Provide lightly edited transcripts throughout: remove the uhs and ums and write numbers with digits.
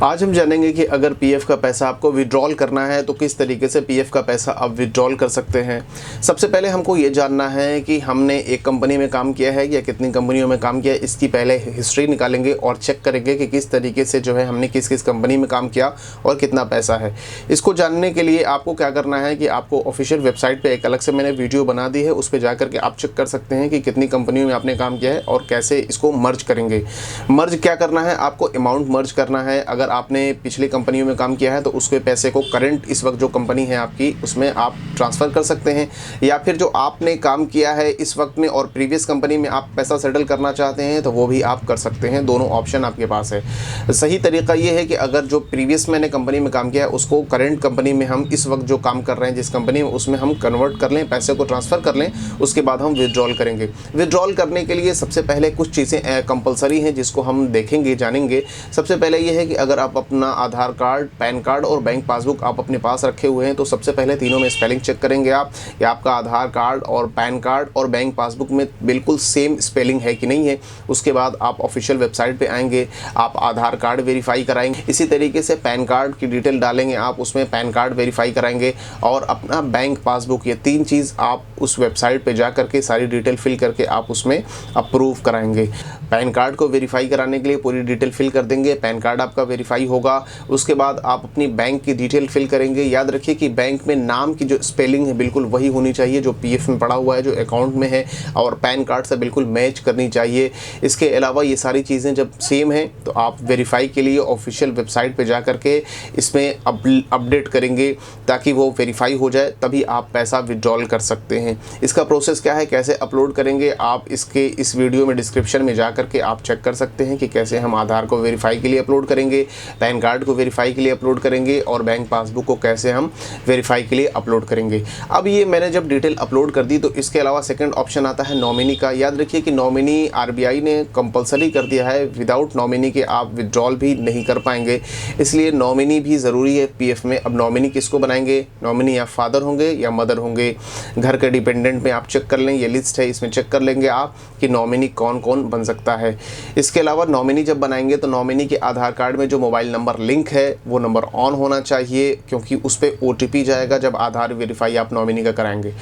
आज हम जानेंगे कि अगर पीएफ का पैसा आपको विड्रॉल करना है तो किस तरीके से पीएफ का पैसा आप विड्रॉल कर सकते हैं। सबसे पहले हमको ये जानना है कि हमने एक कंपनी में काम किया है या कितनी कंपनियों में काम किया है। इसकी पहले हिस्ट्री निकालेंगे और चेक करेंगे कि किस तरीके से जो है हमने किस किस कंपनी में काम किया और कितना पैसा है। इसको जानने के लिए आपको क्या करना है कि आपको ऑफिशियल वेबसाइट पर एक अलग से मैंने वीडियो बना दी है, उस पर जा करके आप चेक कर सकते हैं कि कितनी कंपनियों में आपने काम किया है और कैसे इसको मर्ज करेंगे। मर्ज क्या करना है, आपको अमाउंट मर्ज करना है। अगर आपने पिछली कंपनियों में काम किया है तो उसके पैसे को करंट इस वक्त जो कंपनी है आपकी उसमें आप ट्रांसफ़र कर सकते हैं, या फिर जो आपने काम किया है इस वक्त में और प्रीवियस कंपनी में आप पैसा सेटल करना चाहते हैं तो वो भी आप कर सकते हैं। दोनों ऑप्शन आपके पास है। सही तरीका ये है कि अगर जो प्रीवियस मैंने कंपनी में काम किया है उसको करंट कंपनी में हम इस वक्त जो काम कर रहे हैं जिस कंपनी में उसमें हम कन्वर्ट कर लें, पैसे को ट्रांसफ़र कर लें, उसके बाद हम विड्रॉल करेंगे। विड्रॉल करने के लिए सबसे पहले कुछ चीज़ें कंपलसरी हैं जिसको हम देखेंगे जानेंगे। सबसे पहले ये है कि अगर आप अपना आधार कार्ड, पैन कार्ड और बैंक पासबुक आप अपने पास रखे हुए हैं तो सबसे पहले तीनों में स्पेलिंग चेक करेंगे आप कि आपका आधार कार्ड और पैन कार्ड और बैंक पासबुक में बिल्कुल सेम स्पेलिंग है कि नहीं है। उसके बाद आप ऑफिशियल वेबसाइट पे आएंगे, आप आधार कार्ड वेरीफाई कराएंगे, इसी तरीके से पैन कार्ड की डिटेल डालेंगे, आप उसमें पैन कार्ड वेरीफाई कराएंगे और अपना बैंक पासबुक, ये तीन चीज़ आप उस वेबसाइट पे जा करके सारी डिटेल फिल करके आप उसमें अप्रूव कराएंगे। पैन कार्ड को वेरीफाई कराने के लिए पूरी डिटेल फिल कर देंगे, पैन कार्ड आपका वेरीफाई होगा। उसके बाद आप अपनी बैंक की डिटेल फिल करेंगे। याद रखिए कि बैंक में नाम की जो स्पेलिंग है बिल्कुल वही होनी चाहिए जो पीएफ में पड़ा हुआ है, जो अकाउंट में है, और पैन कार्ड से बिल्कुल मैच करनी चाहिए। इसके अलावा ये सारी चीज़ें जब सेम हैं तो आप वेरीफाई के लिए ऑफिशियल वेबसाइट पे जा करके इसमें अपडेट करेंगे ताकि वो वेरीफाई हो जाए, तभी आप पैसा विड्रॉल कर सकते हैं। इसका प्रोसेस क्या है, कैसे अपलोड करेंगे, आप इसके इस वीडियो में डिस्क्रिप्शन में जा करके आप चेक कर सकते हैं कि कैसे हम आधार को वेरीफाई के लिए अपलोड करेंगे, पैन कार्ड को वेरीफाई के लिए अपलोड करेंगे और बैंक पासबुक को कैसे हम वेरीफाई के लिए अपलोड करेंगे। अब ये मैंने जब डिटेल अपलोड कर दी तो इसके अलावा सेकंड ऑप्शन आता है नॉमिनी का। याद रखिए कि नॉमिनी आरबीआई ने कंपलसरी कर दिया है, विदाउट नॉमिनी के आप विड्रॉल भी नहीं कर पाएंगे, इसलिए नॉमिनी भी ज़रूरी है पीएफ में। अब नॉमिनी किसको बनाएंगे, नॉमिनी या फादर होंगे या मदर होंगे। घर के डिपेंडेंट में आप चेक कर लें, ये लिस्ट है, इसमें चेक कर लेंगे आप कि नॉमिनी कौन कौन बन सकता है। इसके अलावा नॉमिनी जब बनाएंगे तो नॉमिनी के आधार कार्ड में जो मोबाइल नंबर लिंक है वो नंबर ऑन होना चाहिए, क्योंकि उस पर ओटीपी जाएगा जब आधार वेरीफाई आप नॉमिनी का कराएंगे।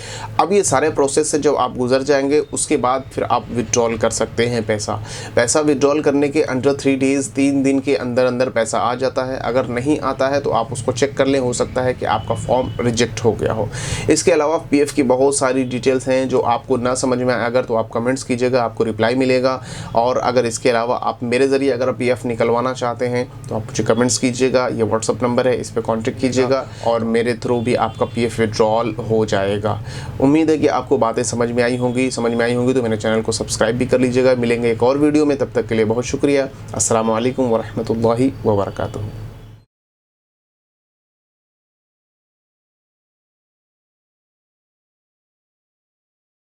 अब ये सारे प्रोसेस से जब आप गुजर जाएंगे उसके बाद फिर आप विड्रॉल कर सकते हैं पैसा विड्रॉल करने के अंडर 3 डेज़, 3 दिन के अंदर अंदर पैसा आ जाता है। अगर नहीं आता है तो आप उसको चेक कर लें, हो सकता है कि आपका फॉर्म रिजेक्ट हो गया हो। इसके अलावा पीएफ की बहुत सारी डिटेल्स हैं जो आपको ना समझ में आए अगर तो आप कमेंट्स कीजिएगा, आपको रिप्लाई मिलेगा। और अगर इसके अलावा आप मेरे ज़रिए अगर पीएफ निकलवाना चाहते हैं तो आप मुझे कमेंट्स कीजिएगा, ये व्हाट्सअप नंबर है, इस पर कॉन्टेक्ट कीजिएगा और मेरे थ्रू भी आपका पीएफ विड्रॉल हो जाएगा। उम्मीद है कि आपको बातें समझ में आई होंगी तो मेरे चैनल को सब्सक्राइब भी कर लीजिएगा। मिलेंगे एक और वीडियो में, तब तक के लिए बहुत शुक्रिया। अस्सलामु अलैकुम वरहमतुल्लाहि वबरकातुहू।